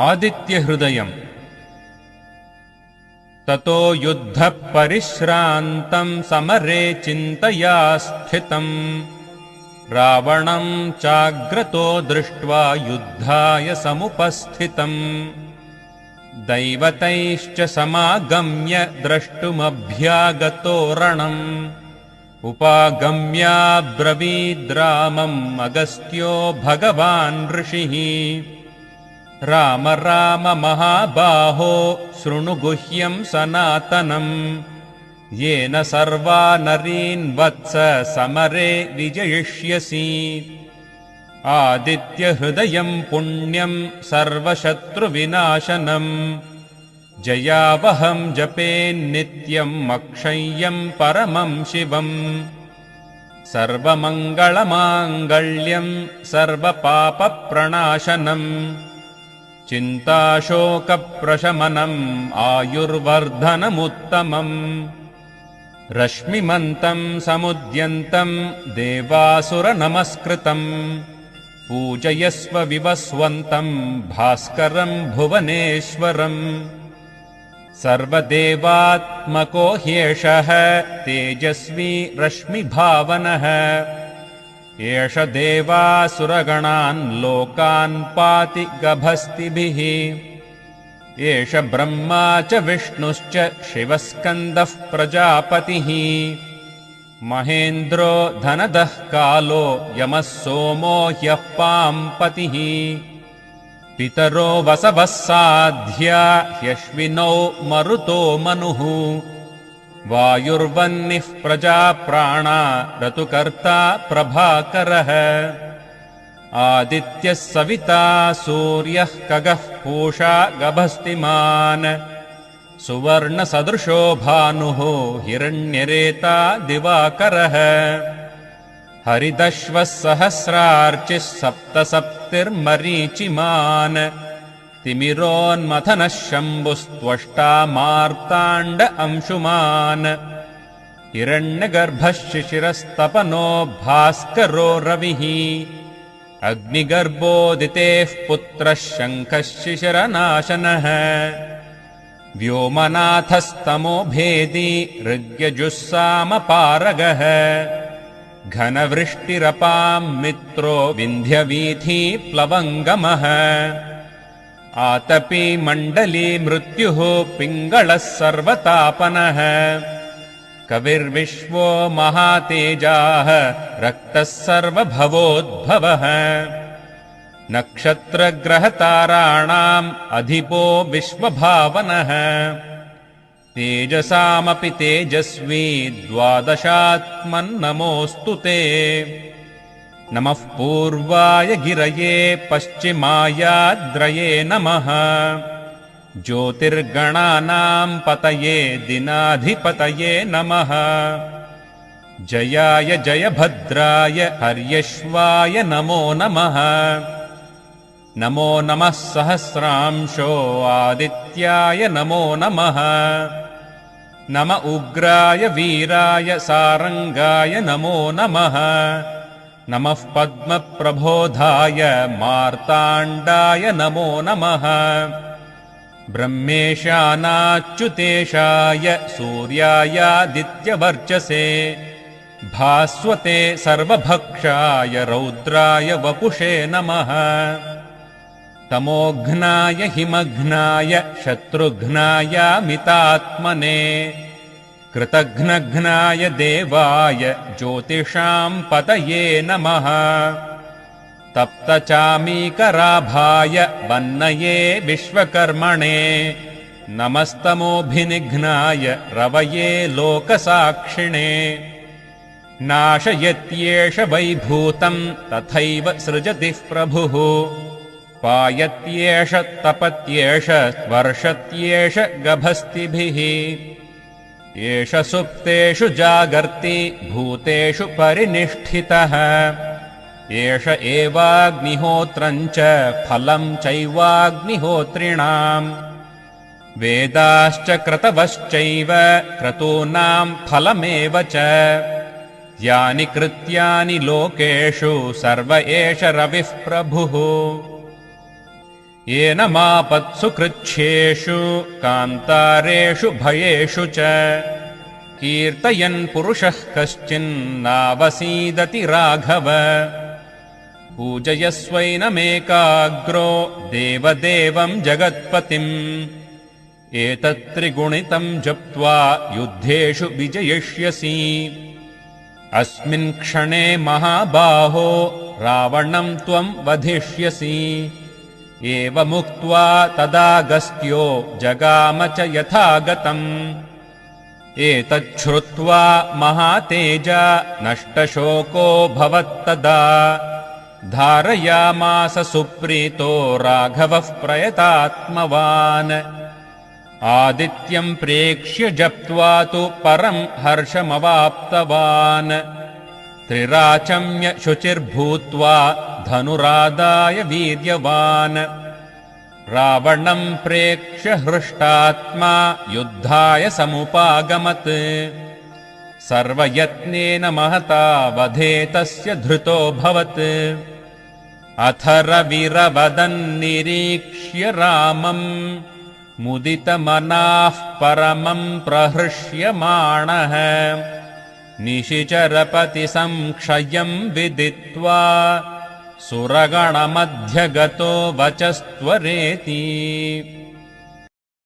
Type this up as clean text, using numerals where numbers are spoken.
आदित्यहृदयम्। ततो युद्धः परिश्रान्तं समरे चिन्तया स्थितम् रावणं चाग्रतो दृष्ट्वा युद्धाय समुपस्थितम् दैवतैश्च समागम्य द्रष्टुमभ्यागतो रणम् उपागम्याब्रवीद्रामम् अगस्त्यो भगवान् ऋषिः राम राम महाबाहो शृणु गुह्यं सनातनम् येन सर्वा नरीन् वत्स समरे विजयिष्यसि आदित्यहृदयं पुण्यं सर्वशत्रुविनाशनम् जयावहं जपेन्नित्यम् अक्षय्यं परमं शिवम् सर्वमङ्गलमाङ्गल्यं सर्वपापप्रणाशनम् चिन्ताशोकप्रशमनम् आयुर्वर्धनमुत्तमम् रश्मिमन्तं समुद्यन्तं देवासुरनमस्कृतम् पूजयस्व विवस्वन्तं भास्करं भुवनेश्वरम् सर्वदेवात्मको ह्येषः तेजस्वी रश्मिभावनः एष देवासुरगणान् लोकान् पाति गभस्तिभिः एष ब्रह्मा च विष्णुश्च शिवस्कन्दः प्रजापतिः महेन्द्रो धनदः कालो यमः सोमो ह्यः पाम्पतिः पितरो वसवः साध्या ह्यश्विनौ मरुतो मनुः वायुर्वह्निः प्रजाप्राणा ऋतुकर्ता प्रभाकरः आदित्यः सविता सूर्यः खगः पूषा गभस्तिमान् सुवर्णसदृशो भानुः हिरण्यरेता दिवाकरः हरिदश्वः सहस्रार्चिः सप्तसप्तिर्मरीचिमान् तिमिरोन्मथनः शम्भुस्त्वष्टा मार्ताण्ड अंशुमान् हिरण्यगर्भः शिशिरस्तपनो भास्करो रविः अग्निगर्भोदितेः पुत्रः शङ्खः शिशिरनाशनः व्योमनाथस्तमोभेदी ऋग्यजुस्सामपारगः घनवृष्टिरपां मित्रो विन्ध्यवीथी प्लवङ्गमः आतपी मण्डली मृत्युः पिङ्गळः सर्वतापनः कविर्विश्वो महातेजाः रक्तः सर्वभवोद्भवः नक्षत्रग्रहताराणाम् अधिपो विश्वभावनः तेजसामपि तेजस्वी द्वादशात्मन्नमोऽस्तु ते नमः पूर्वाय गिरये पश्चिमायाद्रये नमः ज्योतिर्गणानां पतये दिनाधिपतये नमः जयाय जयभद्राय हर्यश्वाय नमो नमः नमो नमः सहस्रांशो आदित्याय नमो नमः नम उग्राय वीराय सारंगाय नमो नमः नमः पद्मप्रबोधाय मार्ताण्डाय नमो नमः ब्रह्मेशानाच्युतेशाय सूर्यायादित्यवर्चसे भास्वते सर्वभक्षाय रौद्राय वपुषे नमः तमोघ्नाय हिमघ्नाय शत्रुघ्नायामितात्मने कृतघ्नघ्नाय देवाय ज्योतिषां पतये नमः तप्तचामीकराभाय वह्नये विश्वकर्मणे नमस्तमोभिनिघ्नाय रवये लोकसाक्षिणे नाशयत्येष वैभूतं तथैव सृजतिः प्रभुः पायत्येष तपत्येष वर्षत्येष गभस्तिभिः एष सुप्तेषु जागर्ति भूतेषु परिनिष्ठितः एष एवाग्निहोत्रं च फलं चैवाग्निहोत्रिणाम् वेदाश्च क्रतवश्चैव क्रतूनां फलमेव च यानि कृत्यानि लोकेषु सर्व एष रविः प्रभुः येन मापत्सु कृच्छ्रेषु कान्तारेषु भयेषु च कीर्तयन् पुरुषः कश्चिन्नावसीदति राघव पूजयस्वैनमेकाग्रो देवदेवं जगत्पतिम् एतत्त्रिगुणितं जप्त्वा युद्धेषु विजयिष्यसि अस्मिन् क्षणे महाबाहो रावणं त्वं वधिष्यसि एवमुक्त्वा तदागस्त्यो जगाम च यथागतम् एतच्छ्रुत्वा महातेजा नष्टशोको भवत्तदा धारयामास सुप्रीतो राघवः प्रयतात्मवान् आदित्यं प्रेक्ष्य जप्त्वा तु परं हर्षमवाप्तवान् त्रिराचम्य शुचिर्भूत्वा धनुरादाय वीर्यवान् रावणं प्रेक्ष्य हृष्टात्मा युद्धाय समुपागमत् सर्वयत्नेन महता वधे तस्य धृतोऽभवत् अथ रविरवदन्निरीक्ष्य रामम् मुदितमनाः परमं प्रहृष्यमाणः निशिचरपतिसंक्षयं विदित्वा सुरगणमध्यगतो वचस्त्वरेति।